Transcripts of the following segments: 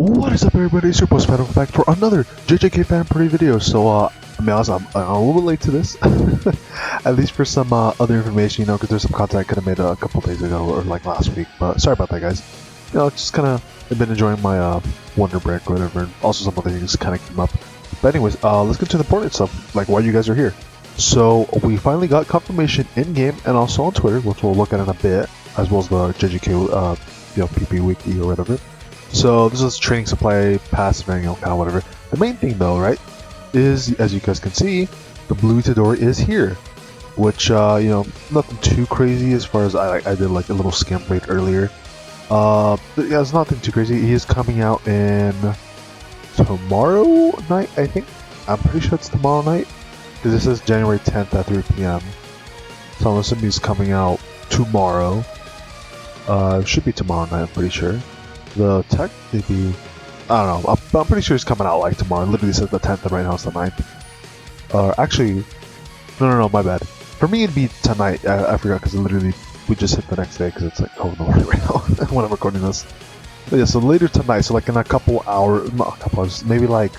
What is up, everybody? It's your post Phantom back for another JJKPhantomparade video. So, I mean, honestly, I'm a little bit late to this, at least for some other information, because there's some content I could have made a couple days ago or like last week. But sorry about that, guys. Just kind of I've been enjoying my Wonder Break or whatever, and also some other things kind of came up. But anyways, let's get to the important stuff, like why you guys are here. So we finally got confirmation in game and also on Twitter, which we'll look at in a bit, as well as the JJK PP wiki or whatever. So this is training supply pass event, kind of whatever. The main thing though, right, is as you guys can see, the blue Itadori is here, which nothing too crazy as far as I did like a little skim plate earlier. But yeah, it's nothing too crazy. He is coming out in tomorrow night, I think. I'm pretty sure it's tomorrow night because this is January 10th at 3 p.m. So I'm assuming he's coming out tomorrow. It should be tomorrow night, I'm pretty sure. The tech, maybe, I don't know, I'm pretty sure it's coming out like tomorrow. It literally says the 10th and right now it's the 9th. Actually, no, my bad. For me it'd be tonight, I forgot because literally we just hit the next day because it's like cold in the morning right now when I'm recording this. But yeah, so later tonight, so like in a couple hours, not a couple hours, maybe like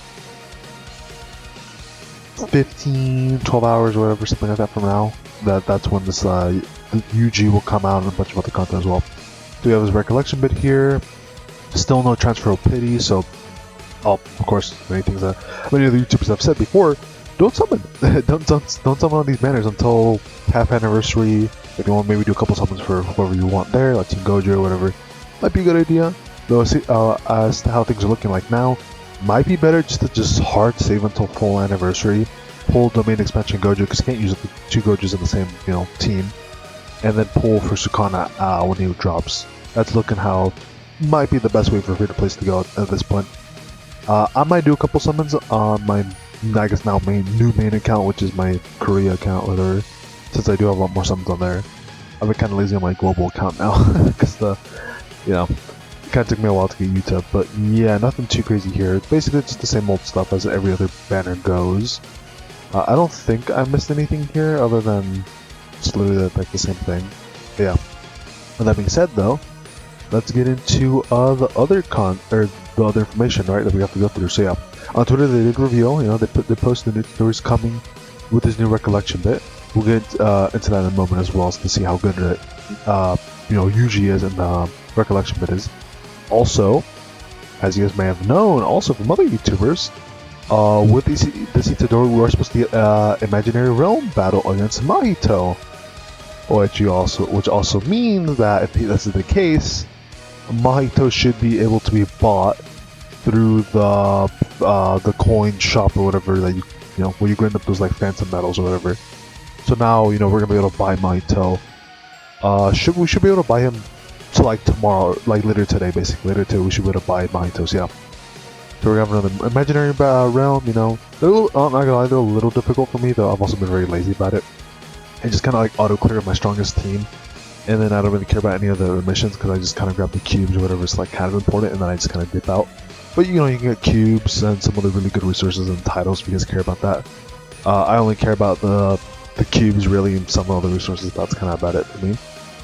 15, 12 hours or whatever, something like that from now. That's when this UG will come out and a bunch of other content as well. So we have his recollection bit here. Still no transfer of pity, so of course many things that many other YouTubers have said before, don't summon. don't summon on these banners until half anniversary. If you want, maybe do a couple summons for whoever you want there, like Team Gojo or whatever. Might be a good idea. Though as to how things are looking like now, might be better just to hard save until full anniversary. Pull domain expansion Gojo because you can't use the two Gojos in the same team, and then pull for Sukana when he drops. That's looking how might be the best way for free to place to go at this point. I might do a couple summons on my, I guess now new main account, which is my Korea account, whatever. Since I do have a lot more summons on there, I've been kind of lazy on my global account now because it kind of took me a while to get used to. But yeah, nothing too crazy here. It's basically just the same old stuff as every other banner goes. I don't think I missed anything here other than just literally like the same thing. But yeah. With that being said, though, let's get into the other information, right, that we have to go through. So yeah, on Twitter they did reveal, they posted the new stories coming with this new recollection bit. We'll get into that in a moment as well, to see how good it, UG is and the recollection bit is. Also, as you guys may have known, also from other YouTubers, with this Itadori, we are supposed to get Imaginary Realm battle against Mahito, which also means that if this is the case, Mahito should be able to be bought through the coin shop or whatever that where you grind up those like phantom medals or whatever. So now we're gonna be able to buy Mahito. We should be able to buy him to like tomorrow, like later today, basically. Later today we should be able to buy Mahito. So yeah. So we have another Imaginary Realm. I'm not gonna lie, they're a little difficult for me though. I've also been very lazy about it. And just kind of like auto clear my strongest team. And then I don't really care about any of the missions because I just kind of grab the cubes or whatever is like kind of important, and then I just kind of dip out. But you can get cubes and some other really good resources and titles if you guys care about that. I only care about the cubes really, and some other resources. That's kind of about it for me.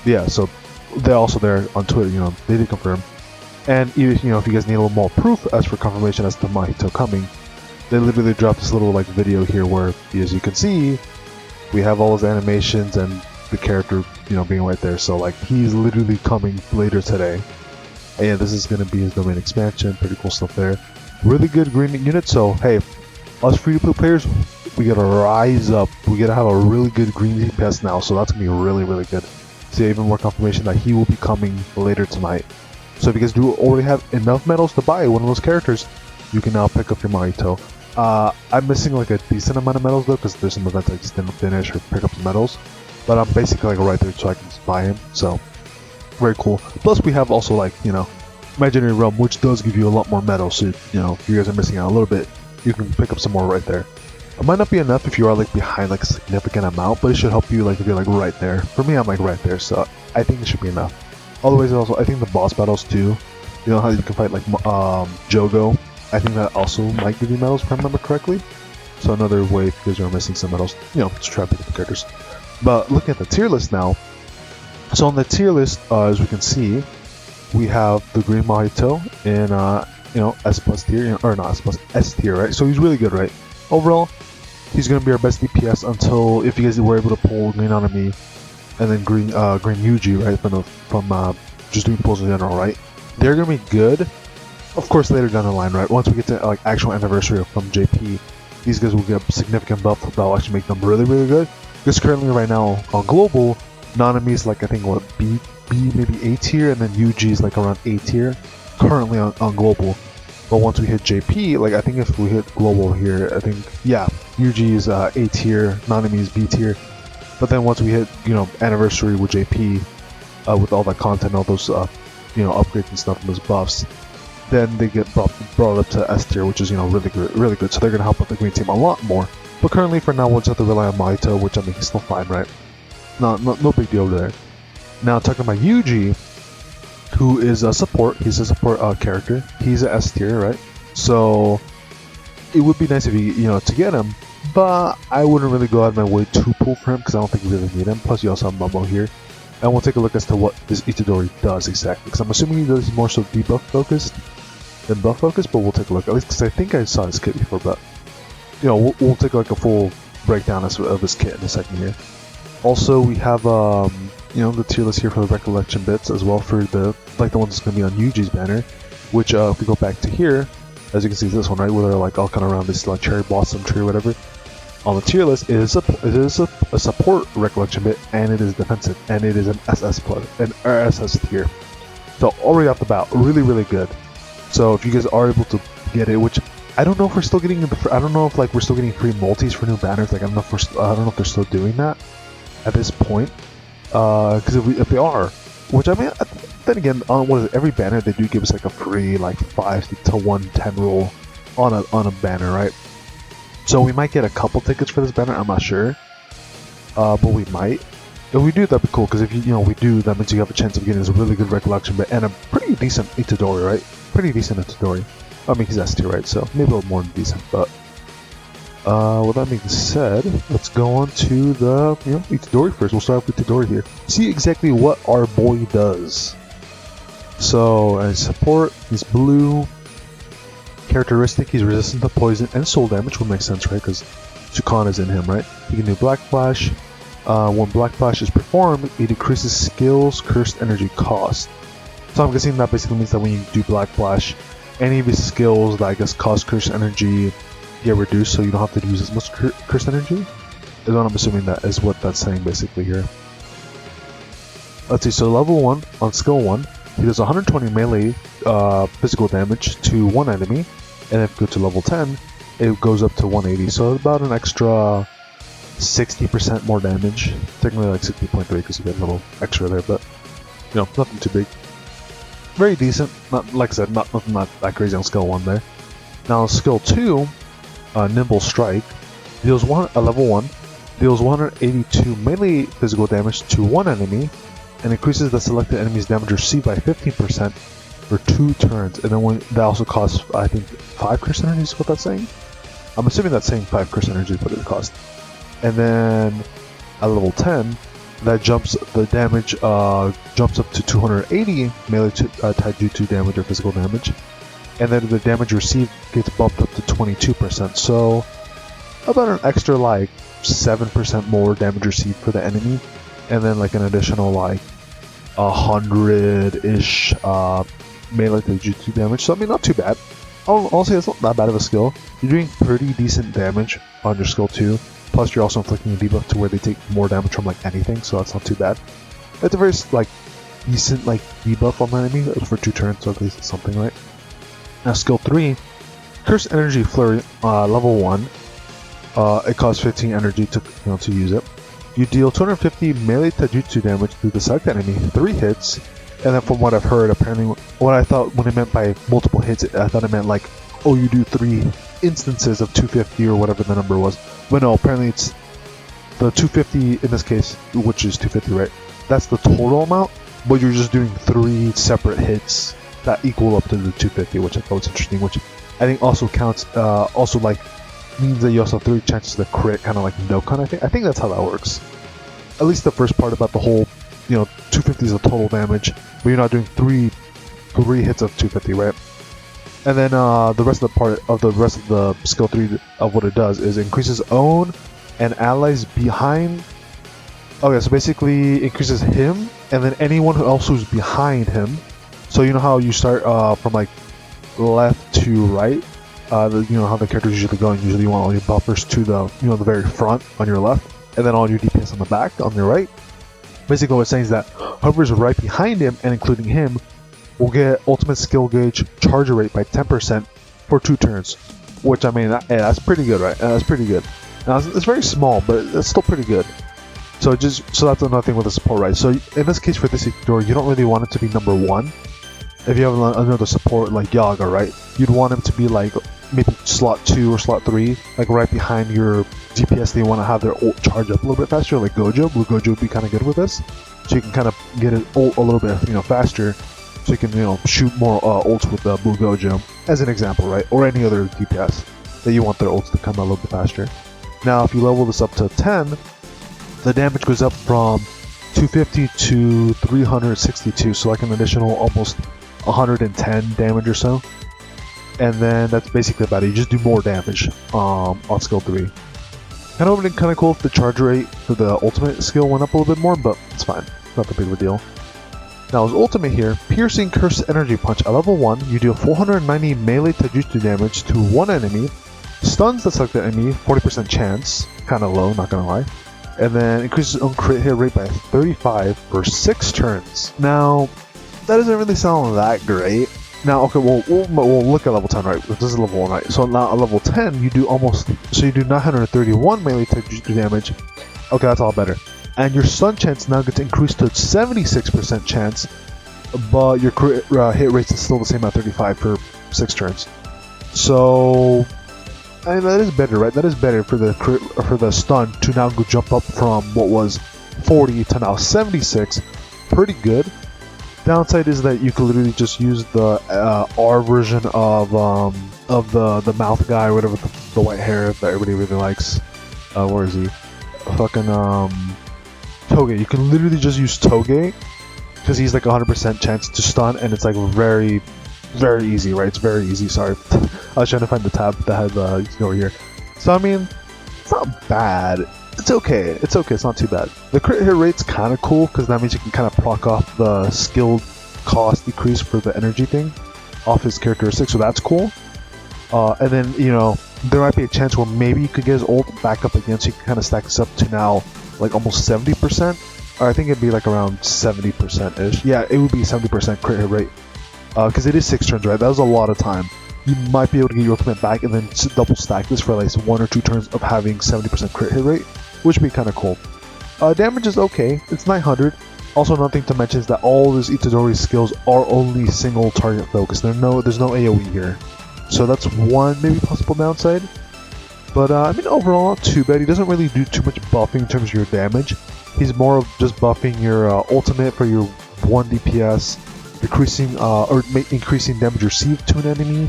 But yeah, so they're also there on Twitter. They did confirm. And if you guys need a little more proof as for confirmation as to Mahito coming, they literally dropped this little like video here where, as you can see, we have all his animations and the character, being right there. So like he's literally coming later today. And yeah, this is gonna be his domain expansion. Pretty cool stuff there. Really good green unit. So hey, us free-to-play players, we gotta rise up. We gotta have a really good green DPS now. So that's gonna be really, really good. So even more confirmation that he will be coming later tonight. So if you guys do already have enough medals to buy one of those characters, you can now pick up your Mahito. I'm missing like a decent amount of medals though, because there's some events I just didn't finish or pick up some medals. But I'm basically like right there, so I can just buy him. So very cool. Plus we have also like Imaginary Realm, which does give you a lot more medals. So if you guys are missing out a little bit, you can pick up some more right there. It might not be enough if you are like behind like a significant amount, but it should help you like if you're like right there. For me, I'm like right there, so I think it should be enough. Otherwise, also I think the boss battles too. You know how you can fight like Jogo. I think that also might give you medals if I remember correctly. So another way if you guys are missing some medals, just try to pick up the characters. But looking at the tier list now, so on the tier list, as we can see, we have the green Mahito in S plus tier, or not S plus, S tier, right? So he's really good, right? Overall, he's gonna be our best DPS until if you guys were able to pull green Nanami and then green Yuji, right? From just doing pulls in general, right? They're gonna be good. Of course, later down the line, right? Once we get to like actual anniversary from JP, these guys will get a significant buff that will actually make them really, really good. Because currently, right now on global, Nanami is like I think what B maybe A tier, and then Yuji is like around A tier currently on global. But once we hit JP, like I think if we hit global here, I think yeah, Yuji is A tier, Nanami is B tier. But then once we hit anniversary with JP, with all that content, all those upgrades and stuff and those buffs, then they get brought up to S tier, which is really good. So they're gonna help out the green team a lot more. But currently, for now, we'll just have to rely on Mahito, which I mean he's still fine, right? No big deal there. Now talking about Yuji, who is a support. He's a support character. He's a S tier, right? So it would be nice if you to get him, but I wouldn't really go out of my way to pull for him because I don't think you really need him. Plus, you also have Momo here. And we'll take a look as to what this Itadori does exactly, because I'm assuming he does more so debuff focused than buff focused, but we'll take a look. At least because I think I saw his kit before, but we'll take like a full breakdown of his kit in a second here. Also, we have the tier list here for the recollection bits as well for the one that's going to be on Yuji's banner, which if we go back to here, as you can see, this one, right, where they're like all kind of around this like cherry blossom tree or whatever. On the tier list, it is a support recollection bit, and it is defensive, and it is an SS plus, an SS tier. So already off the bat, really, really good. So if you guys are able to get it, which I don't know if we're still getting, I don't know if like we're still getting free multis for new banners. Like I don't know if they're still doing that at this point. Because if they are, which I mean, then again, on every banner they do give us like a free like 5 to 110 roll on a banner, right? So we might get a couple tickets for this banner. I'm not sure, but we might. If we do, that'd be cool. Because if we do, that means you have a chance of getting this really good recollection, but and a pretty decent Itadori, right? Pretty decent Itadori. I mean, he's S tier, right? So maybe a little more than decent. But with that being said, let's go on to the Itadori first. We'll start off with Itadori here. See exactly what our boy does. So as support, he's blue. Characteristic, he's resistant to poison and soul damage, would make sense, right? Because Sukan is in him, right? He can do Black Flash. When Black Flash is performed, it decreases skills, cursed energy cost. So I'm guessing that basically means that when you do Black Flash, any of his skills that I guess cost cursed energy get reduced, so you don't have to use as much cursed energy. Is what I'm assuming that is what that's saying basically here. Let's see, so level 1, on skill 1, he does 120 melee physical damage to one enemy, and if you go to level 10, it goes up to 180, so about an extra 60% more damage. Technically like 60.3 because you get a little extra there, but nothing too big. Very decent, not like I said, not that crazy on skill 1 there. Now skill 2, Nimble Strike, deals level 1, deals 182 melee physical damage to one enemy, and increases the selected enemy's damage received by 15% for 2 turns. And then that also costs, I think, 5 curse energy is what that's saying. I'm assuming that's saying 5 curse energy is what it costs. And then at level 10, that the damage jumps up to 280 melee taijutsu damage or physical damage. And then the damage received gets bumped up to 22%. So about an extra like 7% more damage received for the enemy. And then like an additional like 100-ish melee taijutsu damage. So I mean, not too bad. I'll say it's not that bad of a skill. You're doing pretty decent damage on your skill 2. Plus you're also inflicting a debuff to where they take more damage from like anything, so that's not too bad. It's a very like decent like debuff on the enemy for 2 turns, so at least it's something, right? Now skill 3, Curse Energy Flurry, level 1. It costs 15 energy to use it. You deal 250 melee taijutsu damage to the select enemy, 3 hits, and then from what I've heard, apparently what I thought when it meant by multiple hits, I thought it meant like, oh, you do 3 instances of 250 or whatever the number was. But no, apparently it's the 250 in this case, which is 250, right? That's the total amount, but you're just doing 3 separate hits that equal up to the 250, which I thought was interesting, which I think also counts, also like means that you also have 3 chances to crit, kind of like no kind of thing. I think that's how that works. At least the first part about the whole, 250 is the total damage, but you're not doing three hits of 250, right? And then the rest of the skill 3 of what it does is increases own and allies behind. Okay, so basically increases him and then anyone else who's behind him. So you know how you start from like left to right. You know how the characters usually go, and usually you want all your buffers to the the very front on your left, and then all your DPS on the back on your right. Basically, what it's saying is that whoever's right behind him and including him will get ultimate skill gauge charge rate by 10% for 2 turns. Which I mean, that's pretty good, right? That's pretty good. Now, it's very small, but it's still pretty good. So that's another thing with the support, right? So in this case for this Itadori, you don't really want it to be number 1. If you have another support like Yaga, right? You'd want him to be like maybe slot 2 or slot 3, like right behind your DPS. They want to have their ult charge up a little bit faster, like Gojo. Blue Gojo would be kind of good with this, so you can kind of get it ult a little bit faster, so you can shoot more ults with Blue Gojo, as an example, right? Or any other DPS that you want their ults to come out a little bit faster. Now, if you level this up to 10, the damage goes up from 250 to 362, so like an additional almost 110 damage or so. And then that's basically about it. You just do more damage on skill 3. Kind of kind of cool if the charge rate for the ultimate skill went up a little bit more, but it's fine. Not that big of a deal. Now his ultimate here, Piercing Curse Energy Punch. At level 1, you deal 490 melee taijutsu damage to one enemy, stuns the selected enemy, 40% chance, kind of low, not gonna lie, and then increases his own crit hit rate by 35 for 6 turns. Now, that doesn't really sound that great. Now, okay, we'll look at level 10, right? This is level 1, right? So now at level 10, you do 931 melee taijutsu damage. Okay, that's all better. And your stun chance now gets increased to 76% chance, but your crit hit rate is still the same at 35 for 6 turns. So, I mean, that is better, right? That is better for the stun to now go jump up from what was 40 to now 76. Pretty good. Downside is that you can literally just use the R version of the mouth guy, or whatever, the white hair that everybody really likes. Where is he? Fucking Toge. You can literally just use Toge because he's like 100% chance to stun, and it's like very, very easy, right? It's very easy. Sorry, I was trying to find the tab that had over here. So I mean, it's not bad. It's okay. It's okay. It's not too bad. The crit hit rate's kind of cool because that means you can kind of proc off the skill cost decrease for the energy thing off his characteristic, so that's cool. And then there might be a chance where maybe you could get his ult back up again, so you can kind of stack this up to now like almost 70%. Or I think it'd be like around 70% ish. Yeah, it would be 70% crit hit rate because it is 6 turns, right? That was a lot of time. You might be able to get your ultimate back and then double stack this for like 1 or 2 turns of having 70% crit hit rate, which would be kind of cool. Damage is okay. It's 900. Also, another thing to mention is that all these Itadori skills are only single target focused. There's no AoE here. So that's one maybe possible downside. But I mean, overall, not too bad. He doesn't really do too much buffing in terms of your damage. He's more of just buffing your ultimate for your 1 DPS, increasing damage received to an enemy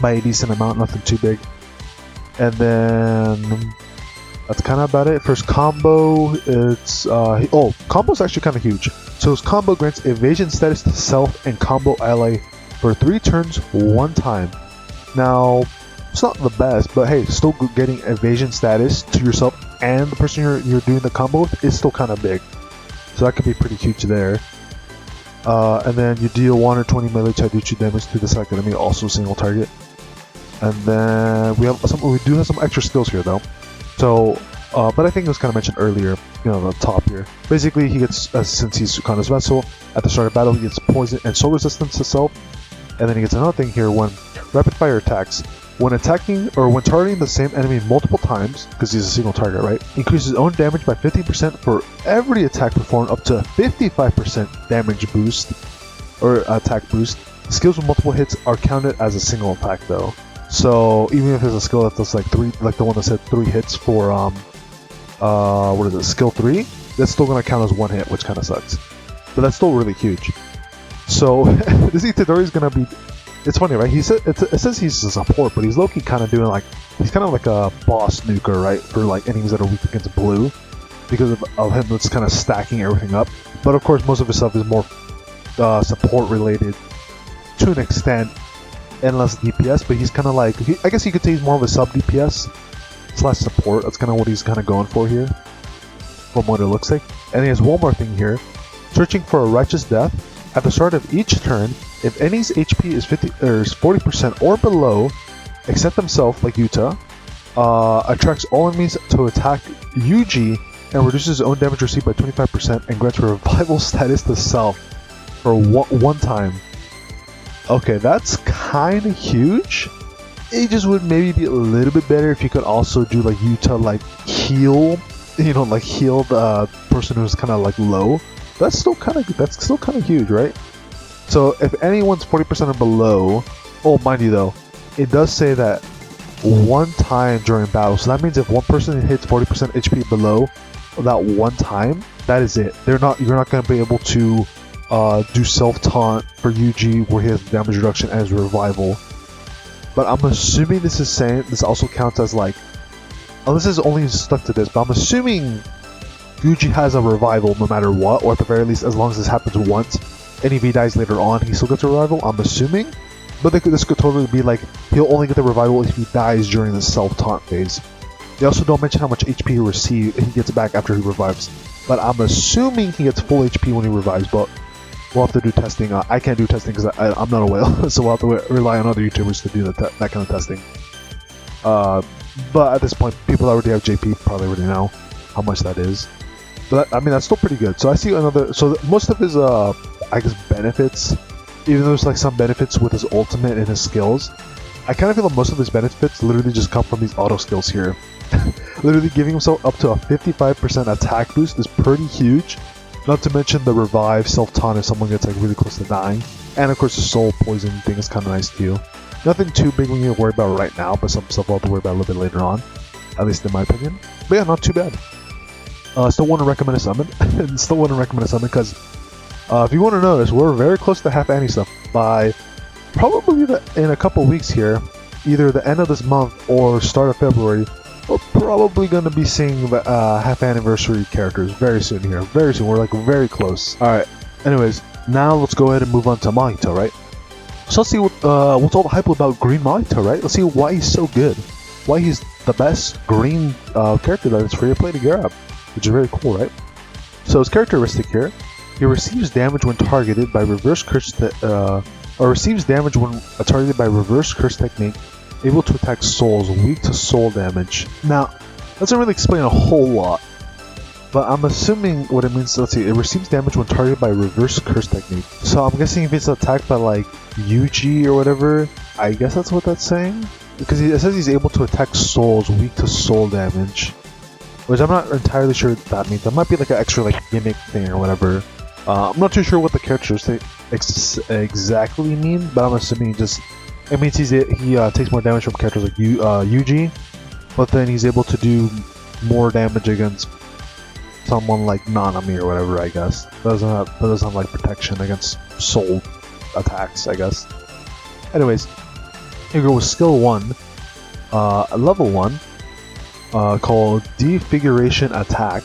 by a decent amount, nothing too big. And then that's kind of about it. First combo, it's combo's actually kind of huge. So his combo grants evasion status to self and combo ally for 3 turns 1 time. Now, it's not the best, but hey, still getting evasion status to yourself and the person you're doing the combo with is still kind of big. So that could be pretty huge there. And then you deal 120 melee taijutsu damage to the selected enemy, also single target. And then we do have some extra skills here though. So, but I think it was kind of mentioned earlier, the top here. Basically, he gets, since he's Sukano's vessel, at the start of battle, he gets poison and soul resistance to self. And then he gets another thing here when rapid fire attacks. When attacking or when targeting the same enemy multiple times, because he's a single target, right? Increases his own damage by 50% for every attack performed, up to 55% damage boost or attack boost. Skills with multiple hits are counted as a single attack though. So even if it's a skill that does like 3, like the one that said 3 hits for what is it, skill 3, that's still gonna count as 1 hit, which kind of sucks. But that's still really huge. So this Itadori is gonna be. It's funny, right? It says he's a support, but he's low-key kind of doing he's kind of like a boss nuker, right? For like enemies that are weak against blue, because of him that's kind of stacking everything up. But of course, most of his stuff is more support related to an extent. and less DPS, but he's kind of like, I guess you could say he's more of a sub DPS slash support. That's kind of what he's kind of going for here, from what it looks like. And he has one more thing here: searching for a righteous death. At the start of each turn, if any's HP is 40% or below, except himself, like Yuta, attracts all enemies to attack Yuji and reduces his own damage received by 25% and grants revival status to self for one time. Okay, that's kind of huge. It just would maybe be a little bit better if you could also do like Yuta, like heal, you know, like heal the person who's kind of like low. That's still kind of huge, right? So if anyone's 40% or below, oh, mind you though, it does say that one time during battle. So that means if one person hits 40% HP below that one time, that is it. You're not going to be able to do self taunt for Yuji where he has damage reduction as revival. But I'm assuming this is saying this also counts as like, oh, this is only stuck to this, but I'm assuming Yuji has a revival no matter what, or at the very least, as long as this happens once, and if he dies later on, he still gets a revival, I'm assuming. But this could totally be like, he'll only get the revival if he dies during the self-taunt phase. They also don't mention how much HP he gets back after he revives. But I'm assuming he gets full HP when he revives, but we'll have to do testing. I can't do testing because I'm not a whale, so we'll have to rely on other YouTubers to do that kind of testing. But at this point, people that already have JP probably already know how much that is. But I mean, that's still pretty good. So I see another. So most of his, I guess, benefits, even though there's like some benefits with his ultimate and his skills, I kind of feel that most of his benefits literally just come from these auto skills here. Literally giving himself up to a 55% attack boost is pretty huge. Not to mention the revive, self-taunt if someone gets like really close to dying. And of course the soul poison thing is kind of nice too. Nothing too big we need to worry about right now, but some stuff we'll have to worry about a little bit later on. At least in my opinion. But yeah, not too bad. Still want to recommend a summon. Still want to recommend a summon because if you want to notice, we're very close to half Annie stuff by probably in a couple weeks here, either the end of this month or start of February. We're probably going to be seeing the half anniversary characters very soon here. Very soon. We're like very close. Alright. Anyways, now let's go ahead and move on to Mahito, right? So let's see what's all the hype about Green Mahito, right? Let's see why he's so good. Why he's the best green character that is free to play to grab. Which is very cool, right? So his characteristic here, he receives damage when targeted by reverse curse receives damage when targeted by reverse curse technique, able to attack souls, weak to soul damage. Now, that doesn't really explain a whole lot, but I'm assuming what it means. Let's see, it receives damage when targeted by reverse curse technique. So I'm guessing if it's attacked by like Yuji or whatever, I guess that's what that's saying. Because it says he's able to attack souls, weak to soul damage. Which I'm not entirely sure what that means. That might be like an extra like gimmick thing or whatever. I'm not too sure what the characteristic exactly mean, but I'm assuming it means he takes more damage from characters like Yuji, but then he's able to do more damage against someone like Nanami or whatever. I guess that doesn't have like protection against soul attacks, I guess. Anyways, here we go with skill 1, level 1. Called Defiguration Attack.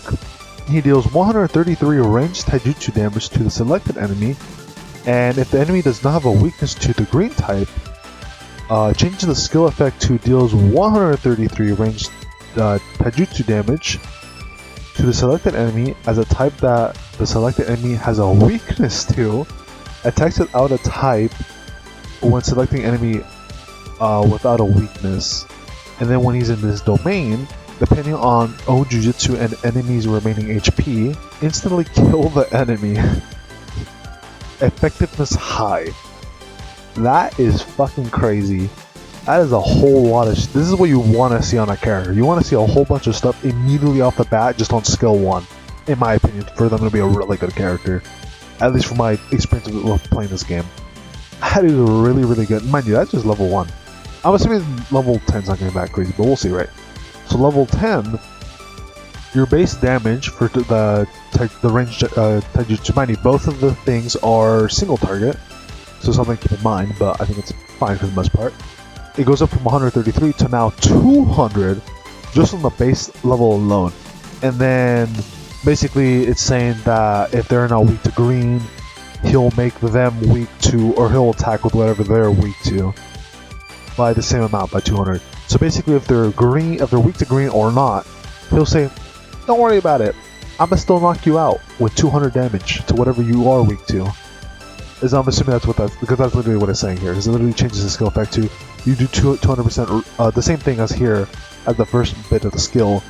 He deals 133 ranged taijutsu damage to the selected enemy, and if the enemy does not have a weakness to the green type, change the skill effect to deals 133 ranged taijutsu damage to the selected enemy as a type that the selected enemy has a weakness to, attacks without a type when selecting enemy without a weakness. And then when he's in this domain, depending on own Jujutsu and enemy's remaining HP, instantly kill the enemy. Effectiveness high. That is fucking crazy. That is a whole lot of this is what you want to see on a character. You want to see a whole bunch of stuff immediately off the bat just on skill 1. In my opinion, for them to be a really good character. At least from my experience of playing this game. That is really, really good. Mind you, that's just level 1. I'm assuming level 10's not going to be that crazy, but we'll see, right? So level 10, your base damage for the ranged taijutsu. Mind you, both of the things are single target, so something to keep in mind, but I think it's fine for the most part. It goes up from 133 to now 200, just on the base level alone. And then, basically, it's saying that if they're not weak to green, he'll make them weak to, or he'll attack with whatever they're weak to. by the same amount, by 200. So basically, if they're weak to green or not, he'll say, "Don't worry about it. I'ma still knock you out with 200 damage to whatever you are weak to." Is I'm assuming because that's literally what it's saying here. Because it literally changes the skill effect to you do 200% the same thing as here as the first bit of the skill,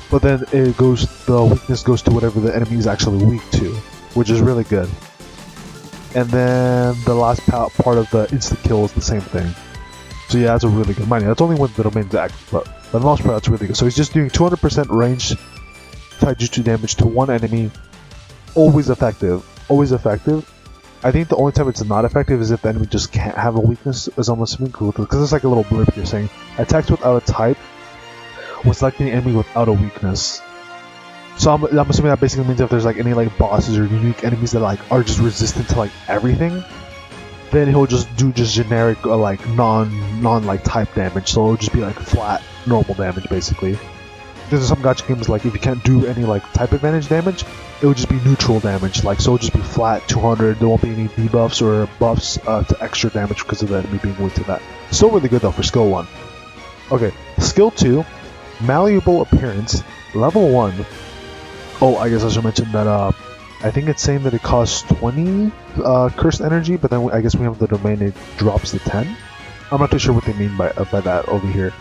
but then the weakness goes to whatever the enemy is actually weak to, which is really good. And then the last part of the insta kill is the same thing. So yeah, that's a really good. Mind you, that's only when the domain's active, but for the most part, that's really good. So he's just doing 200% range taijutsu damage to one enemy, always effective. Always effective. I think the only time it's not effective is if the enemy just can't have a weakness, as I'm assuming, because it's like a little blurb here saying, attacks without a type when selecting the enemy without a weakness. So I'm assuming that basically means if there's like any like bosses or unique enemies that like are just resistant to like everything, then he'll just do generic like non like type damage. So it'll just be like flat normal damage basically. There's some gacha games like if you can't do any like type advantage damage, it would just be neutral damage. Like so it'll just be flat 200. There won't be any debuffs or buffs to extra damage because of the enemy being weak to that. Still really good though for skill 1. Okay, skill 2, malleable appearance, level 1. Oh, I guess I should mention that I think it's saying that it costs 20 cursed energy, but then I guess we have the domain, it drops to 10. I'm not too sure what they mean by that over here.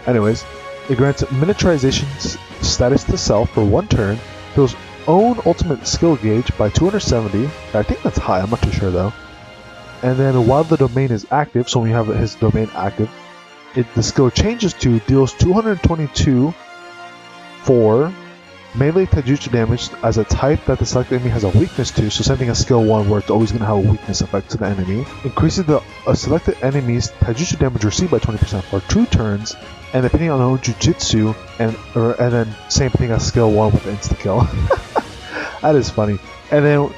Anyways, it grants miniaturization status to self for 1 turn, heals own ultimate skill gauge by 270. I think that's high, I'm not too sure though. And then while the domain is active, so when you have his domain active, the skill changes to deals 222 for melee taijutsu damage as a type that the selected enemy has a weakness to, so same thing as skill 1 where it's always going to have a weakness effect to the enemy. Increases the selected enemy's taijutsu damage received by 20% for 2 turns, and depending on the jujutsu, and then same thing as skill 1 with the insta-kill. That is funny. And then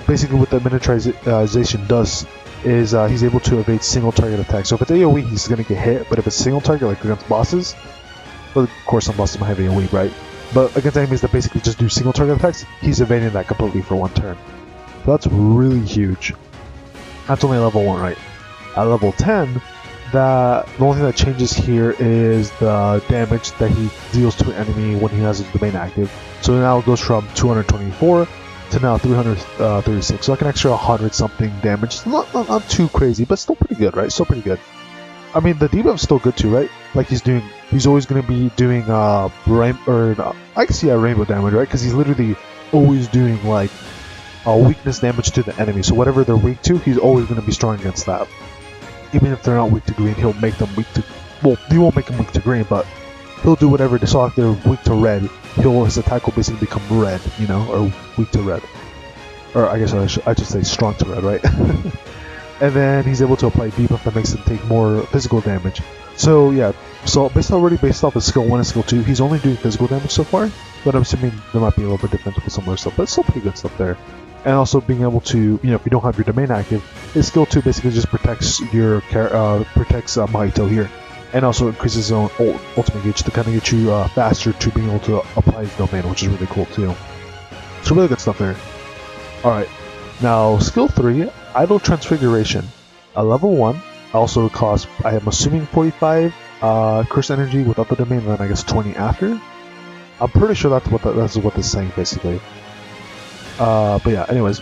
basically what the miniaturization does is he's able to evade single target attacks. So if it's AoE, he's going to get hit, but if it's single target, like against bosses, well, of course some bosses might have AoE, right? But against enemies that basically just do single target attacks, he's evading that completely for 1 turn. So that's really huge. That's only level 1, right? At level 10, the only thing that changes here is the damage that he deals to an enemy when he has his domain active. So now it goes from 224 to now 336. So like an extra 100 something damage. Not too crazy, but still pretty good, right? Still pretty good. I mean, the debuff's still good too, right? Like he's always going to be doing rainbow damage, right? Because he's literally always doing like weakness damage to the enemy. So whatever they're weak to, he's always going to be strong against that. Even if they're not weak to green, he'll make them weak to. Well, he won't make them weak to green, but he'll do whatever. So if they're weak to red, his attack will basically become red, or weak to red. Or I guess I should say strong to red, right? And then he's able to apply debuff that makes him take more physical damage. So yeah, so based off of skill 1 and skill 2, he's only doing physical damage so far, but I'm assuming there might be a little bit different with some other stuff, but it's still pretty good stuff there. And also being able to, if you don't have your domain active, his skill 2 basically just protects Mahito here, and also increases his own ultimate gauge to kind of get you faster to being able to apply his domain, which is really cool too. So really good stuff there. Alright, now skill 3, Idle Transfiguration. A level 1, also costs, I am assuming 45 curse energy without the domain, and then I guess 20 after. I'm pretty sure that's what this is saying basically. But yeah, anyways,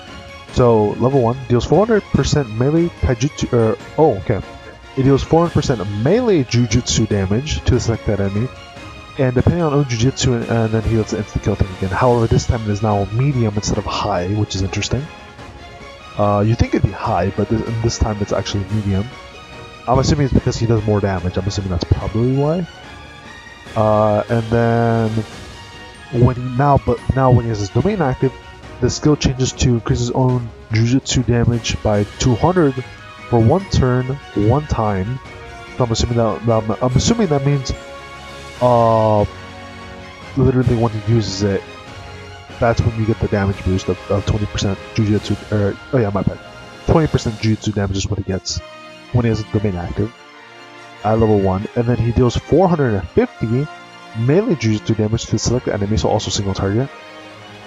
so level 1 deals 400% melee taijutsu, it deals 400% melee jujutsu damage to the selected enemy, and depending on jujutsu, and then heals the insta kill thing again. However, this time it is now medium instead of high, which is interesting. You think it'd be high, but this time it's actually medium. I'm assuming it's because he does more damage. I'm assuming that's probably why. And then when he has his domain active, the skill changes to increase his own jujutsu damage by 200 for 1 turn, 1 time. So I'm assuming that means literally when he uses it, that's when you get the damage boost of 20% jujutsu. 20% jujutsu damage is what he gets when he has the domain active at level 1, and then he deals 450 melee jujutsu damage to select the enemy, so also single target.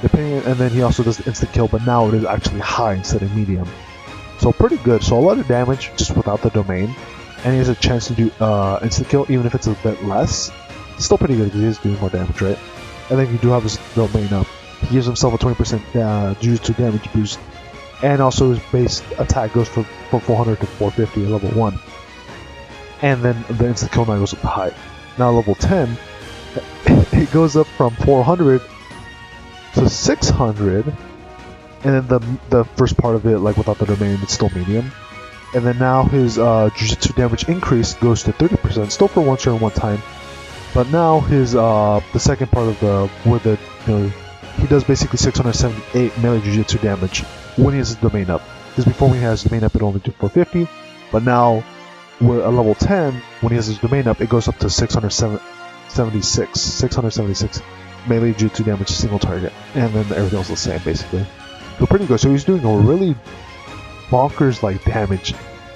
And then he also does the instant kill, but now it is actually high instead of medium. So pretty good. So a lot of damage just without the domain. and he has a chance to do instant kill, even if it's a bit less. It's still pretty good because he is doing more damage, right? And then you do have his domain up. He gives himself a 20% Jujutsu damage boost, and also his base attack goes from 400 to 450 at level 1. And then the instant kill now goes up to high. Now level 10, it goes up from 400 to 600, and then the first part of it, like without the domain, it's still medium. And then now his Jujutsu damage increase goes to 30%, still for one turn, one time. But now his the second part of the where the he does basically 678 melee Jujutsu damage when he has his domain up. Because before when he has his domain up, it only did 450, but now with a level 10, when he has his domain up, it goes up to 676 melee Jujutsu damage single target, and then everything else is the same basically. So pretty good. So he's doing a really bonkers like damage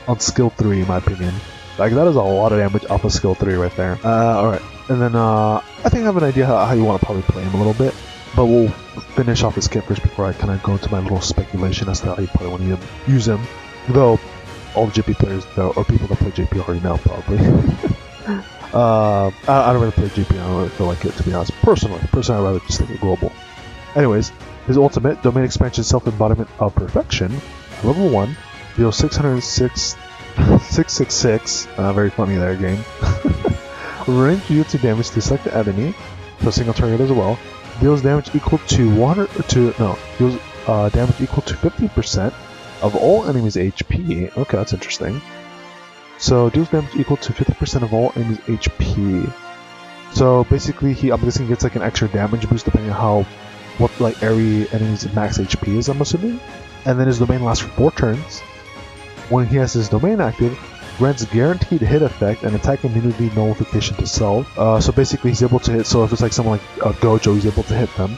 on skill 3 in my opinion. Like that is a lot of damage off of skill 3 right there. Alright, and then I think I have an idea how you want to probably play him a little bit, but we'll finish off his kit first before I kind of go into my little speculation as to how you probably want to use him. Though all the JP players or people that play JP already know probably. I don't really play JP. I don't really feel like it, to be honest. Personally, I'd rather just take it global. Anyways, his ultimate, Domain Expansion Self-Embodiment of Perfection, level 1, deals 666, very funny there, game. Range Jujutsu damage to select the enemy, so single target as well. Deals damage equal to deals damage equal to 15% of all enemies' HP. Okay, that's interesting. So deals damage equal to 50% of all enemies' HP. So basically, I'm guessing he gets like an extra damage boost depending on what like every enemy's max HP is, I'm assuming. And then his domain lasts for 4 turns. When he has his domain active, grants guaranteed hit effect and attack immunity nullification to self. So basically, he's able to hit. So if it's like someone like Gojo, he's able to hit them.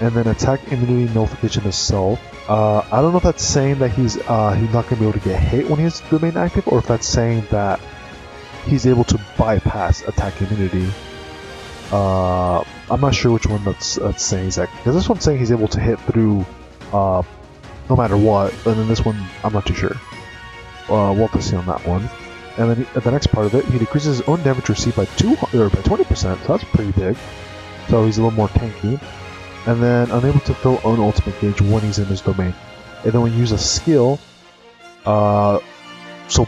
And then attack immunity nullification to self. I don't know if that's saying that he's not going to be able to get hit when he has domain active, or if that's saying that he's able to bypass attack immunity. I'm not sure which one that's saying exactly. Because this one's saying he's able to hit through no matter what, and then this one I'm not too sure. We'll have to see on that one. And then the next part of it, he decreases his own damage received by 20%, so that's pretty big. So he's a little more tanky. And then unable to fill own ultimate gauge when he's in his domain. And then when you use a skill, so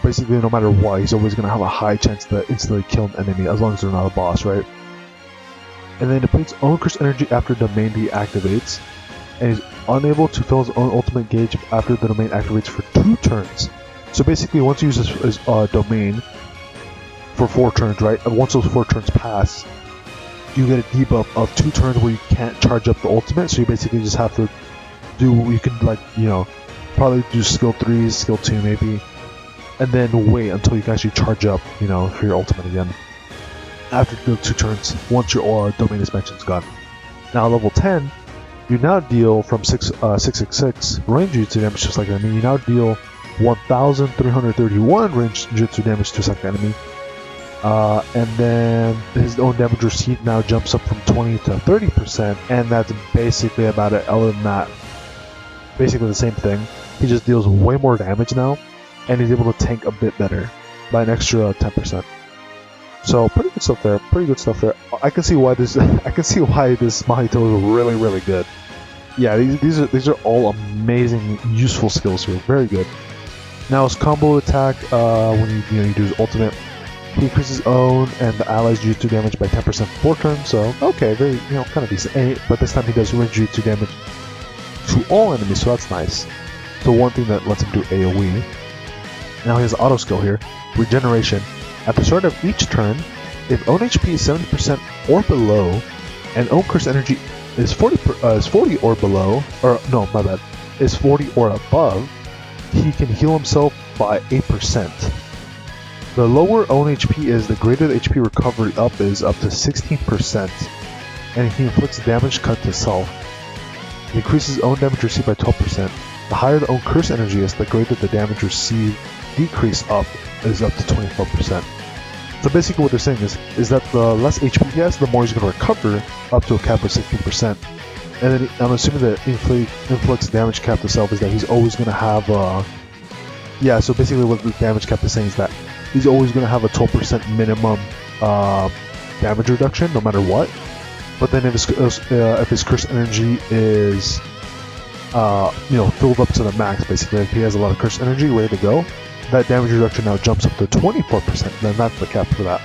basically no matter what, he's always going to have a high chance to instantly kill an enemy as long as they're not a boss, right? And then depletes own curse energy after domain deactivates, and is unable to fill his own ultimate gauge after the domain activates for 2 turns. So basically, once you use his domain for 4 turns, right? And once those 4 turns pass, you get a debuff of 2 turns where you can't charge up the ultimate. So you basically just have to you can probably do skill 3, skill 2 maybe, and then wait until you can actually charge up, for your ultimate again. After the 2 turns, once your domain expansion's gone. Now level 10, you now deal from 666 range jutsu damage to select enemy. You now deal 1,331 range jutsu damage to select enemy. And then his own damage received now jumps up from 20 to 30%, and that's basically about it. Other than that, basically the same thing. He just deals way more damage now, and he's able to tank a bit better by an extra 10%. So pretty good stuff there. I can see why this Mahito is really, really good. Yeah, these are all amazing, useful skills here. Very good. Now his combo attack, when you do his ultimate, he increases his own and the allies' jutsu damage by 10% for 4 turns. So okay, very kind of decent. But this time he does range jutsu damage to all enemies, so that's nice. So one thing that lets him do AOE. Now he has auto skill here, regeneration. At the start of each turn, if own HP is 70% or below, and own curse energy is 40 or below, or no, my bad, is 40 or above, he can heal himself by 8%. The lower own HP is, the greater the HP recovery up is, up to 16%, and he inflicts damage cut to self. He increases own damage received by 12%. The higher the own curse energy is, the greater the damage received decrease up is up to 24%. So basically what they're saying is that the less HP he has, the more he's going to recover, up to a cap of 16%. And then I'm assuming that inflicts damage cap to self is that he's always going to have so basically what the damage cap is saying is that he's always going to have a 12% minimum damage reduction no matter what. But then if his curse energy is filled up to the max, basically, like he has a lot of curse energy ready to go, that damage reduction now jumps up to 24%. Then that's the cap for that.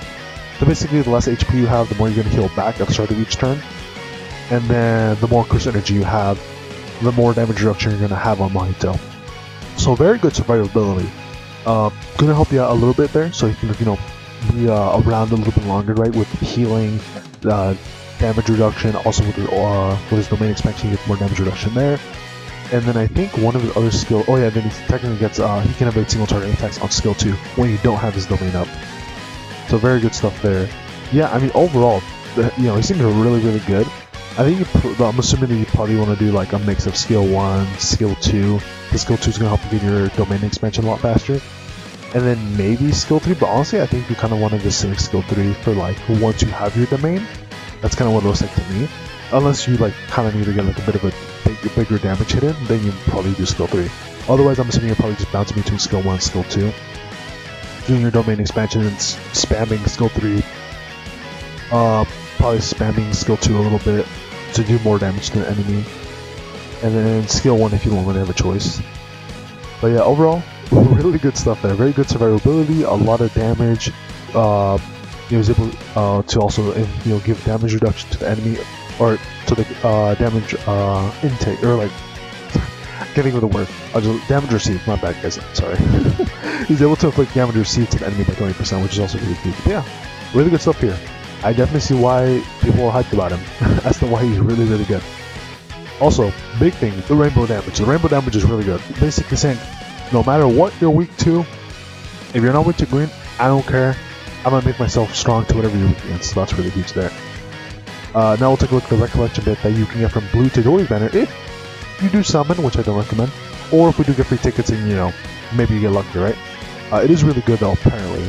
So basically, the less HP you have, the more you're going to heal back at the start of each turn. And then the more curse energy you have, the more damage reduction you're going to have on Mahito. So very good survivability. Going to help you out a little bit there, so you can be around a little bit longer, right? With healing, damage reduction, also with his domain expansion, you get more damage reduction there. And then I think one of his other skill, then he technically gets, he can have single target attacks on skill 2 when you don't have his domain up. So very good stuff there. Yeah, I mean overall, he seems really, really good. I think I'm assuming that you probably want to do like a mix of skill 1, skill 2. The skill 2 is going to help you get your domain expansion a lot faster. And then maybe skill 3, but honestly I think you kind of want to just save skill 3 for like once you have your domain. That's kind of what it looks like to me. Unless you like kind of need to get like a bit of a bigger damage hit in, then you probably do skill 3. Otherwise I'm assuming you're probably just bouncing between skill 1 and skill 2. Doing your domain expansion and spamming skill 3. Probably spamming skill 2 a little bit to do more damage to the enemy. And then skill 1 if you don't really have a choice. But yeah, overall, really good stuff there. Very good survivability, a lot of damage. He was able to also give damage reduction to the enemy, or to the damage intake, or like getting with the word. Damage received, my bad guys, sorry. He's able to inflict damage received to the enemy by 20%, which is also really good. But yeah, really good stuff here. I definitely see why people are hyped about him, as to why he's really, really good. Also, big thing, the rainbow damage. The rainbow damage is really good. Basically saying, no matter what you're weak to, if you're not weak to green, I don't care. I'm going to make myself strong to whatever you're weak against, so that's really huge there. Now we'll take a look at the recollection bit that you can get from Blue Itadori's banner if you do summon, which I don't recommend, or if we do get free tickets and, maybe you get lucky, right? It is really good though, apparently.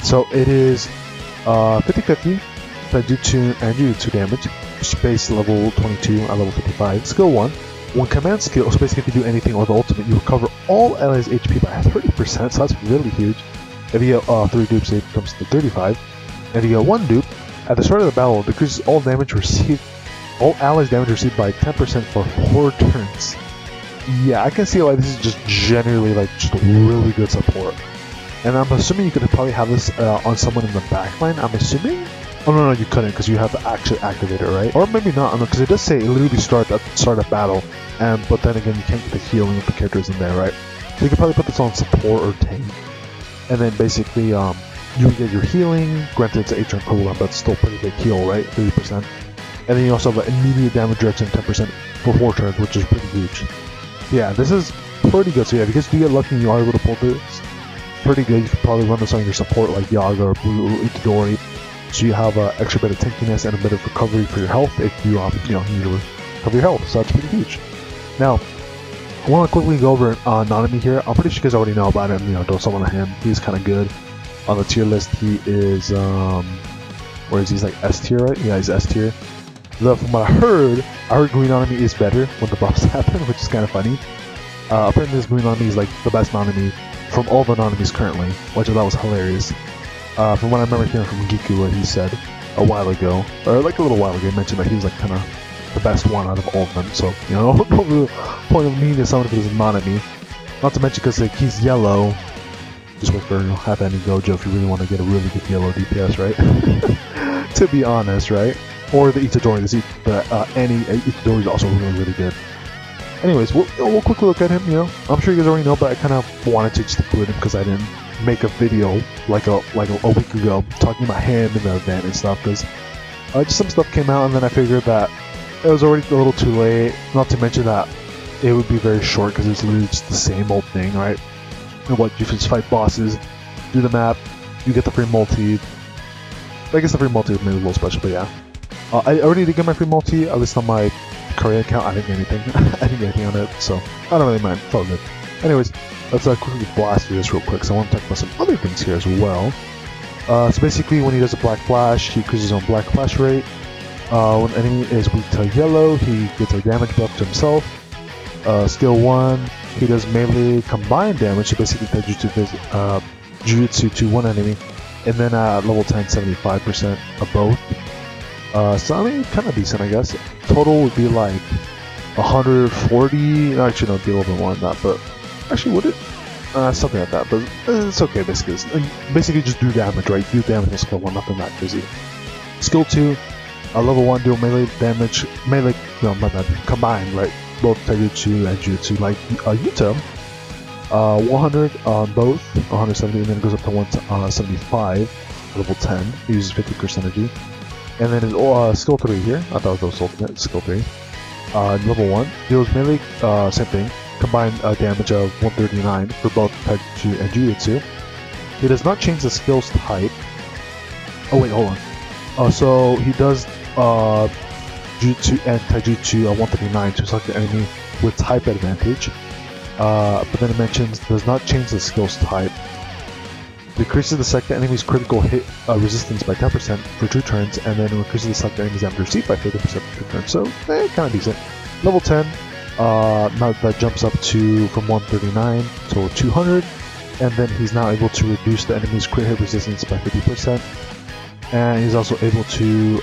So it is 50-50, Jujutsu and Jujutsu damage, space level 22 at level 55, skill 1. When command skill, so basically if you do anything or the ultimate, you recover all allies' HP by 30%, so that's really huge. If you get 3 dupes, it comes to 35. And if you get 1 dupe, at the start of the battle, decreases all damage received, all allies' damage received by 10% for 4 turns. Yeah, I can see why this is just generally like just really good support. And I'm assuming you could probably have this on someone in the backline, I'm assuming? Oh no, you couldn't, because you have to actually activate it, right? Or maybe not, because it does say it literally start at start of battle, but then again you can't get the healing if the character isn't there, right? So you could probably put this on support or tank. And then basically, you get your healing, granted it's an 8 turn cooldown, but it's still pretty big heal, right? 30%. And then you also have an immediate damage reduction 10% for 4 turns, which is pretty huge. Yeah, this is pretty good. So yeah, because if you get lucky and you are able to pull this, pretty good. You could probably run this on your support like Yaga or Blue Itadori. So you have an extra bit of tankiness and a bit of recovery for your health if you need to recover your health. So that's pretty huge. Now, I want to quickly go over Nanami here. I'm pretty sure you guys already know about him. Don't summon him. He's kind of good. On the tier list, he is where is he? He's like S tier, right? Yeah, he's S tier. Though from what I heard Green Nanami is better when the buffs happen, which is kind of funny. Apparently this Green Nanami is like the best Nanami from all the Nanamis currently, which I thought was hilarious. From what I remember hearing from Giku, what he said a while ago, or like a little while ago, he mentioned that he was like kind of the best one out of all of them. So no real point of me to summon if it is Nanami. Not to mention because like he's yellow. Just wait for half any Gojo if you really want to get a really good yellow DPS, right? To be honest, right? Or the Itadori. Any Itadori is also really, really good. Anyways, we'll quickly look at him. I'm sure you guys already know, but I kind of wanted to just include him because I didn't make a video like a week ago talking about him in the event and stuff. Because just some stuff came out, and then I figured that it was already a little too late. Not to mention that it would be very short because it's literally just the same old thing, right? And what you just fight bosses, do the map, you get the free multi. I guess the free multi is maybe a little special, but yeah. I already did get my free multi, at least on my Korea account. I didn't get anything. I didn't get anything on it, so I don't really mind. It's all good. Anyways, let's quickly blast through this real quick, so I want to talk about some other things here as well. So basically, when he does a black flash, he increases his own black flash rate. When an enemy is weak to yellow, he gets a damage buff to himself. Skill 1, he does melee combined damage, so basically Jujutsu to one enemy, and then at level 10, 75% of both. So I mean, kind of decent, I guess. Total would be like 140. Actually, no, it'd be a little bit more than that, but actually, would it? Something like that. But it's okay, basically. Basically, just do damage, right? Do damage on skill 1, nothing that crazy. Skill 2, level 1, do melee damage, no, my bad, combined, right? Both Taijutsu and Jujutsu, like Yuta. 100 on both, 170, and then it goes up to 175, level 10. He uses 50% energy. And then his skill 3 here, I thought that was ultimate, skill 3. Level 1, deals melee, same thing, combined damage of 139 for both Taijutsu and Jujutsu. He does not change the skills type. Oh wait, hold on. So he does Jujutsu and Taijutsu 139 to select the enemy with type advantage. But then it mentions does not change the skills type. Decreases the second enemy's critical hit resistance by 10% for 2 turns, and then increases the second enemy's damage received by 30% for 2 turns. So, kind of decent. Level 10, now that jumps up to from 139 to 200, and then he's now able to reduce the enemy's crit hit resistance by 50%, and he's also able to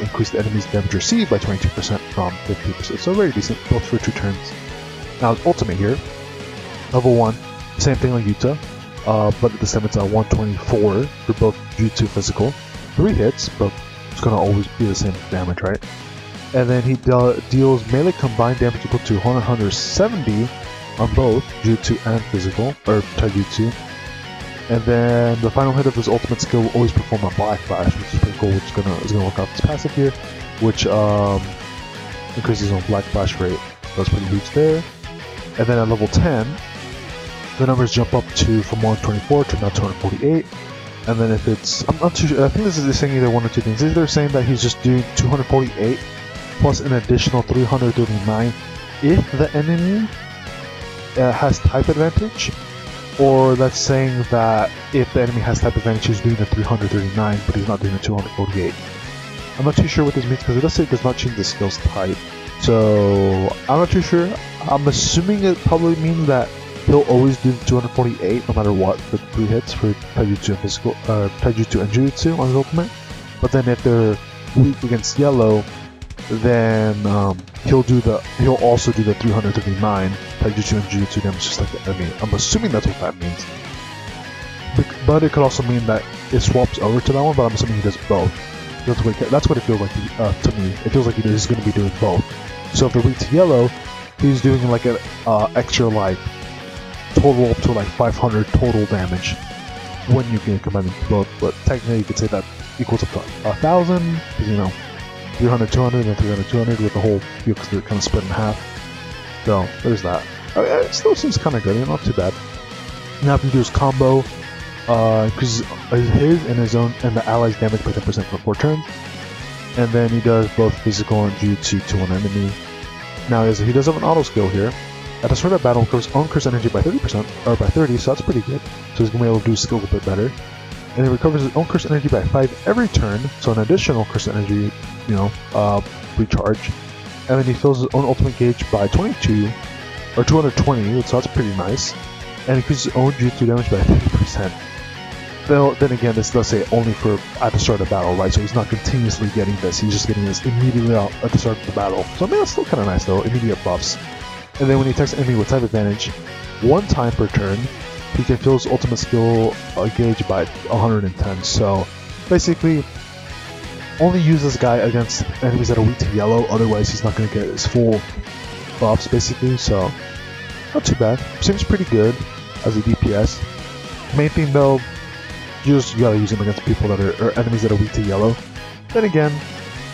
increase the enemy's damage received by 22% from 50%. So very decent, both for 2 turns. Now his ultimate here, level 1, same thing like Yuta, but this time it's 124 for both Jujutsu physical. 3 hits, but it's going to always be the same damage, right? And then he deals melee combined damage equal to 170 on both Jujutsu and physical, or Taijutsu. And then the final hit of his ultimate skill will always perform a Black Flash, which is pretty cool, which is gonna work out this passive here, which increases on Black Flash rate. That's pretty huge there. And then at level 10, the numbers jump up to from 124 to now 248. And then if it's, I'm not too sure, I think this is saying either one or two things. Either saying that he's just doing 248 plus an additional 339 if the enemy has type advantage, or that's saying that if the enemy has type advantage, he's doing the 339, but he's not doing the 248. I'm not too sure what this means because it does say it does not change the skills type. So I'm not too sure. I'm assuming it probably means that he'll always do the 248 no matter what for 3 hits for Taijutsu and physical, Taijutsu and Jujutsu on his ultimate. But then if they're weak against yellow, then he'll also do the 339 Taijutsu and Jujutsu damage just like the enemy. I'm assuming that's what that means. But it could also mean that it swaps over to that one, but I'm assuming he does both. That's what it feels like to me. It feels like he's going to be doing both. So if they're weak to yellow, he's doing like an extra like total up to like 500 total damage when you can combine them both. But technically you could say that equals up to 1,000, because you know 300, 200, and 300, 200 with the whole field because they're kind of split in half. So there's that. It still seems kind of good, not too bad. Now if you do his combo, increases his and his own and the allies' damage by 10% for 4 turns, and then he does both physical and Jujutsu to one enemy. Now he does have an auto skill here. At the start of battle, own curse energy by 30% or by 30, so that's pretty good. So he's gonna be able to do his skill a bit better. And he recovers his own curse energy by 5 every turn, so an additional curse energy, recharge. And then he fills his own ultimate gauge by 22 or 220, so that's pretty nice. And increases his own Jujutsu damage by 50%. Then again, this does say only for at the start of battle, right? So he's not continuously getting this. He's just getting this immediately at the start of the battle. So I mean, that's still kind of nice though. Immediate buffs. And then when he attacks an enemy with type advantage, 1 time per turn, he can fill his ultimate skill gauge by 110. So basically, only use this guy against enemies that are weak to yellow. Otherwise, he's not going to get his full buffs, basically. So not too bad. Seems pretty good as a DPS. Main thing though, you gotta use him against people that are enemies that are weak to yellow. Then again,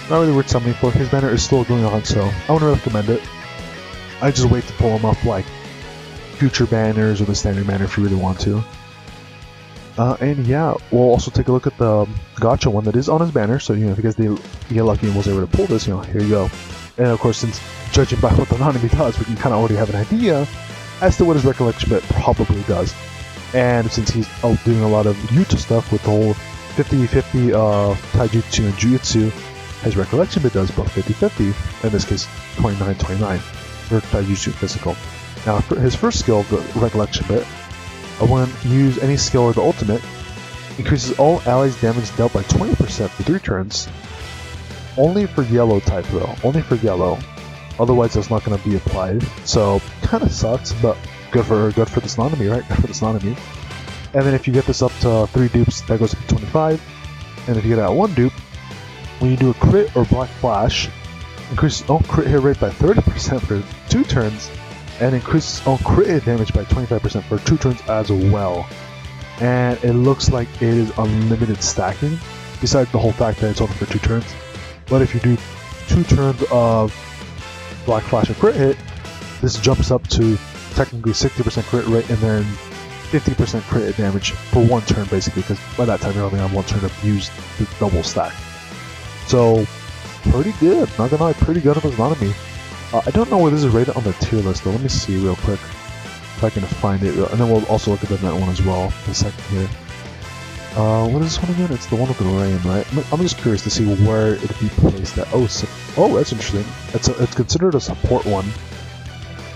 not really worth summoning for. His banner is still going on, so I wouldn't recommend it. I just wait to pull him up like future banners or the standard banner if you really want to. And yeah, we'll also take a look at the gacha one that is on his banner. So if you guys get lucky and was able to pull this, here you go. And of course, since judging by what the Nanami does, we can kind of already have an idea as to what his recollection bit probably does. And since he's doing a lot of Yuta stuff with the whole 50-50 Taijutsu and Jujutsu, his recollection bit does both 50-50, in this case 29-29 for Taijutsu physical. Now for his first skill, the recollection bit, When you use any skill or the ultimate, increases all allies' damage dealt by 20% for 3 turns. Only for yellow type though, only for yellow. Otherwise it's not going to be applied. So kinda sucks, but good for this Nanami, right? Good for this Nanami. And then if you get this up to 3 dupes, that goes up to 25. And if you get that 1 dupe, when you do a crit or black flash, increases all crit hit rate by 30% for 2 turns, and increases all crit hit damage by 25% for 2 turns as well. And it looks like it is unlimited stacking, besides the whole fact that it's only for 2 turns. But if you do 2 turns of black flash or crit hit, this jumps up to technically 60% crit rate and then 50% crit hit damage for 1 turn basically, because by that time you're only on 1 turn to use the double stack. So pretty good, not gonna lie, pretty good on this Nanami. I don't know where this is rated on the tier list though. Let me see real quick if I can find it, and then we'll also look at the event one as well in a second here. What is this one again? It's the one with the rain, right? I'm just curious to see where it'd be placed at. Oh, that's interesting. It's considered a support one,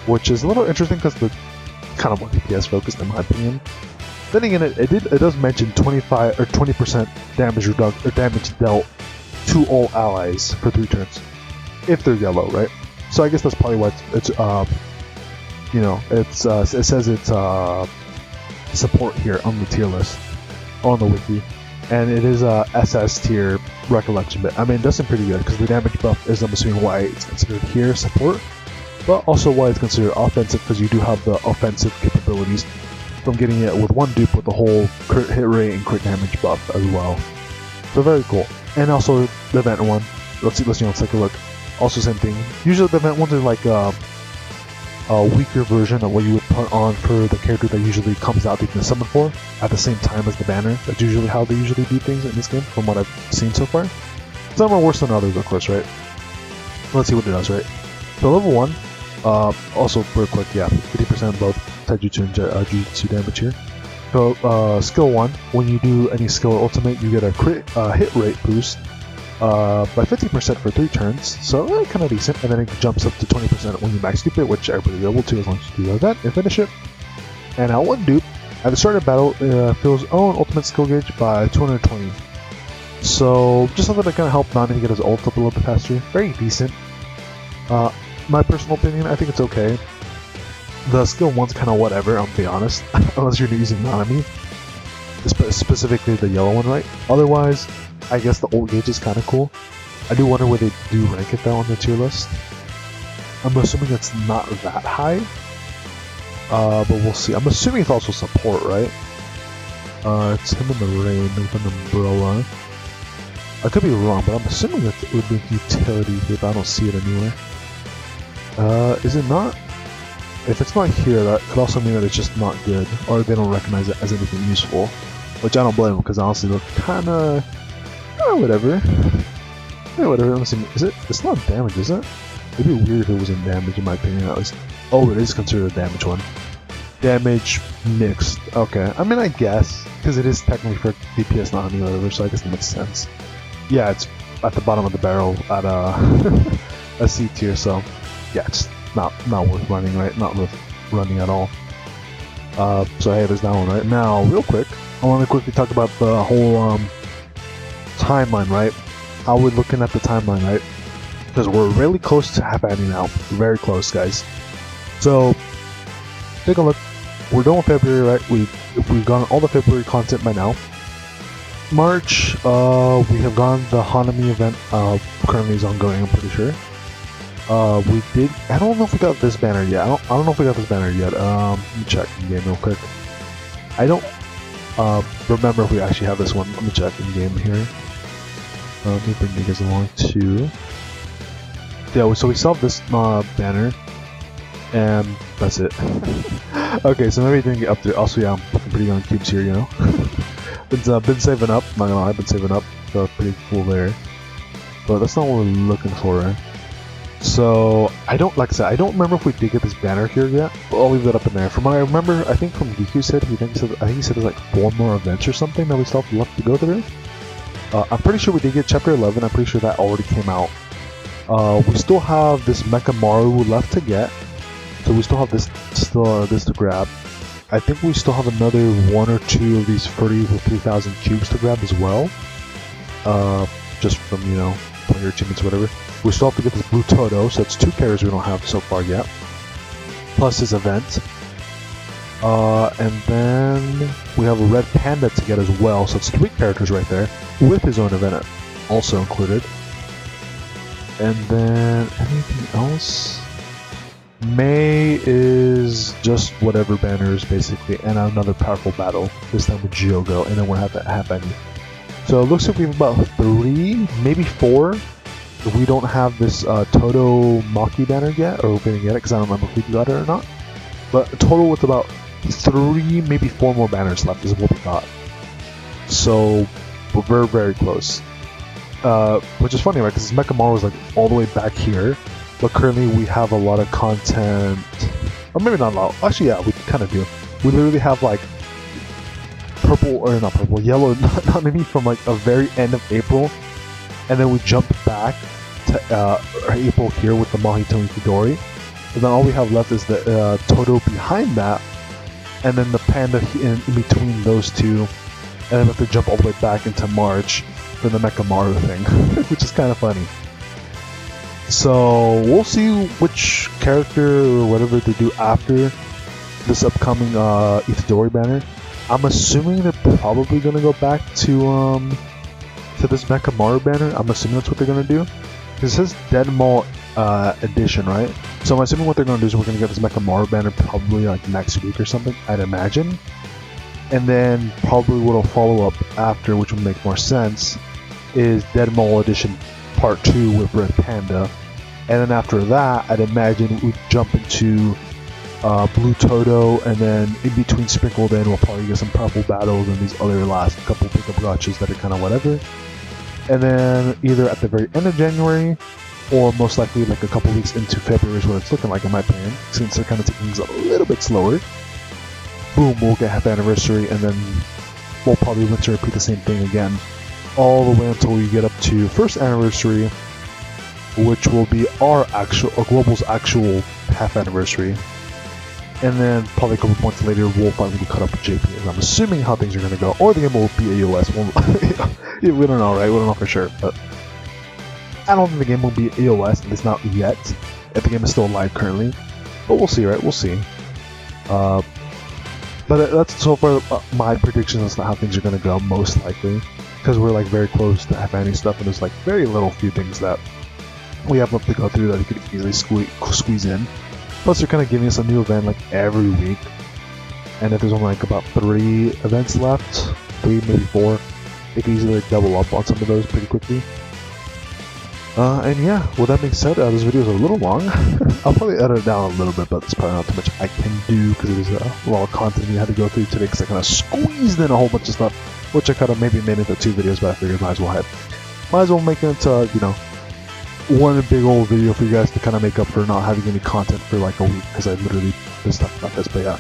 which is a little interesting because the kind of more DPS focused in my opinion. Then again, it does mention 25 or 20% damage reduction or damage dealt to all allies for 3 turns, if they're yellow, right? So I guess that's probably why it's you know, it says it's support here on the tier list, on the wiki, and it is a SS tier recollection bit. I mean, that's pretty good because the damage buff is, I'm assuming, why it's considered here support, but also why it's considered offensive because you do have the offensive capabilities from getting it with 1 dupe with the whole crit hit rate and crit damage buff as well. So very cool. And also the event one. Let's take a look. Also same thing. Usually the event ones are like a weaker version of what you would put on for the character that usually comes out that you can summon for at the same time as the banner. That's usually how they usually do things in this game, from what I've seen so far. Some are worse than others, of course, right? Let's see what it does, right? So level 1, also real quick, yeah, 50% both Taijutsu and Jujutsu damage here. So skill 1, when you do any skill or ultimate, you get a crit hit rate boost by 50% for 3 turns, so kind of decent, and then it jumps up to 20% when you max dupe it, which everybody's able to as long as you do the event and finish it. And at 1 dupe, at the start of battle, fills own ultimate skill gauge by 220. So just something to kind of help Nanami get his ult up a little bit faster. Very decent. My personal opinion, I think it's okay. The skill 1's kind of whatever, I'll be honest, unless you're using Nanami, specifically the yellow one, right? Otherwise, I guess the ult gauge is kind of cool. I do wonder where they do rank it though on the tier list. I'm assuming it's not that high, but we'll see. I'm assuming it's also support, right? It's him in the rain with an umbrella. I could be wrong, but I'm assuming that it would be utility here, but I don't see it anywhere. Is it not? If it's not here, that could also mean that it's just not good, or they don't recognize it as anything useful. Which I don't blame them, because honestly, they're kinda... whatever. Yeah, whatever. Let me see. Is it? It's not damage, is it? It'd be weird if it was in damage, in my opinion, at least. Oh, it is considered a damage one. Damage mixed. Okay. I mean, I guess, because it is technically for DPS, not any whatever, so I guess it makes sense. Yeah, it's at the bottom of the barrel at a C tier, so yeah, it's not worth running, right? Not worth running at all. So hey, there's that one, right? Now, real quick, I want to quickly talk about the whole timeline, right? How we're looking at the timeline, right? Because we're really close to half ending now. Very close, guys. So take a look. We're done with February, right? We've gone all the February content by now. March, we have gone the Hanami event. Currently is ongoing, I'm pretty sure. We did. I don't know if we got this banner yet. I don't know if we got this banner yet. Let me check in game real quick. I don't remember if we actually have this one. Let me check in game here. Let me bring you guys along too. Yeah, so we saw this banner, and that's it. Okay, so maybe didn't get up there. Also, yeah, I'm looking pretty on cubes here, you know. been saving up. Not gonna lie, I've been saving up. So pretty cool there. But that's not what we're looking for, right? So I don't, like I said, I don't remember if we did get this banner here yet. But I'll leave that up in there. From what I remember, I think from Geeku said I think he said there's like 4 more events or something that we still have left to go through. I'm pretty sure we did get Chapter 11. I'm pretty sure that already came out. We still have this Mecha Maru left to get, so we still have this to grab. I think we still have another 1 or 2 of these 30 with 3,000 cubes to grab as well. Just from, you know, player achievements or whatever. We still have to get this blue Toto, so that's 2 characters we don't have so far yet. Plus his event. And then we have a red panda to get as well, so it's 3 characters right there, with his own event also included. And then anything else? May is just whatever banners basically, and another powerful battle, this time with Gyogo, and then we'll have that half ending. So it looks like we have about 3, maybe 4. We don't have this Toto Maki banner yet, or we're gonna get it because I don't remember if we got it or not. But a total with about 3, maybe 4 more banners left is what we got. So we're very, very close. Which is funny, right? Because Mechamaru is like all the way back here, but currently we have a lot of content, or maybe not a lot. Actually, yeah, we kind of do. We literally have like yellow Nanami from like a very end of April, and then we jump back to April here with the Mahito and Itadori, and then all we have left is the Toto behind that, and then the panda in between those two, and then we have to jump all the way back into March for the Mechamaru thing, which is kind of funny. So we'll see which character or whatever they do after this upcoming Itadori banner. I'm assuming they're probably gonna go back to this Mechamaru banner. I'm assuming that's what they're gonna do. It says Dead Mall edition, right? So I'm assuming what they're gonna do is we're gonna get this Mechamaru banner probably like next week or something, I'd imagine. And then probably what'll follow up after, which will make more sense, is Dead Mall edition part 2 with Red Panda. And then after that, I'd imagine we jump into Blue Toto, and then in between sprinkled in, we'll probably get some powerful battles and these other last couple pickup gotchas that are kind of whatever. And then either at the very end of January, or most likely like a couple weeks into February is what it's looking like in my opinion, since they're kind of taking things a little bit slower. Boom, we'll get half anniversary, and then we'll probably want to repeat the same thing again, all the way until we get up to first anniversary, which will be our Global's actual half anniversary. And then probably a couple months later, we'll finally be caught up with JP, and I'm assuming how things are going to go. Or the game will be AOS. We don't know, right? We don't know for sure. But I don't think the game will be AOS, at least not yet. If the game is still live currently. But we'll see, right? We'll see. But that's so far my prediction as to how things are going to go, most likely. Because we're like very close to F&E stuff, and there's like very little few things that we have left to go through that we could easily squeeze in. Plus, they're kind of giving us a new event like every week, and if there's only like about 3 events left, 3 maybe 4, they can easily like double up on some of those pretty quickly. And yeah, with that being said, this video is a little long. I'll probably edit it down a little bit, but it's probably not too much I can do because it is a lot of content we had to go through today because I kind of squeezed in a whole bunch of stuff, which I kind of maybe made into 2 videos, but I figured might as well make it into, you know, one big old video for you guys to kind of make up for not having any content for like a week because I literally did stuff about this. But yeah,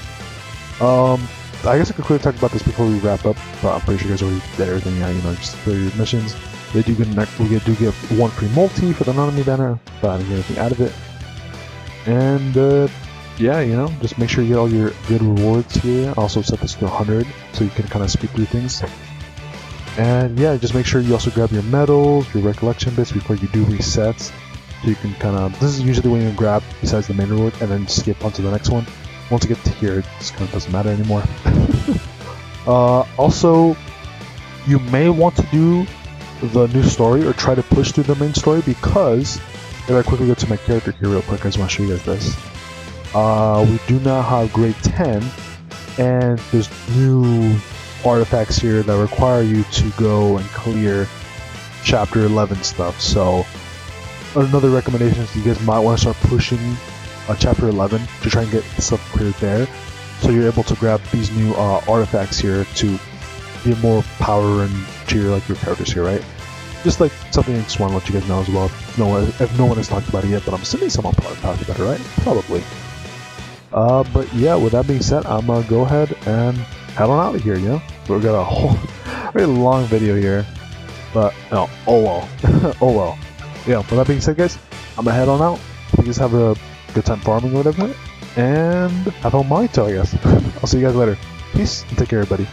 I guess I could quickly talk about this before we wrap up, but I'm pretty sure you guys already did everything. Yeah, you know, just for your missions, they do get we do get 1 free multi for the Nanami banner, but I didn't get anything out of it. And yeah, you know, just make sure you get all your good rewards here. Also set this to 100 so you can kind of speed through things. And yeah, just make sure you also grab your medals, your recollection bits before you do resets. So you can kind of, this is usually when you grab besides the main reward and then skip onto the next one. Once you get to here, it just kind of doesn't matter anymore. Also, you may want to do the new story or try to push through the main story because, if I quickly go to my character here real quick, I just want to show you guys this. We do now have grade 10, and there's new artifacts here that require you to go and clear chapter 11 stuff. So another recommendation is you guys might want to start pushing chapter 11 to try and get stuff cleared there, so you're able to grab these new artifacts here to get more power and cheer like your characters here, right? Just like something I just want to let you guys know as well. If no one has talked about it yet, but I'm assuming someone probably talked about it, right? Probably. But yeah, with that being said, I'm gonna go ahead and head on out of here, you know? We've got a whole very long video here, but no, oh well. Oh well. Yeah, with that being said, guys, I'm gonna head on out. Hope you guys have a good time farming or whatever, and have fun Mahito, I guess. I'll see you guys later. Peace, and take care, everybody.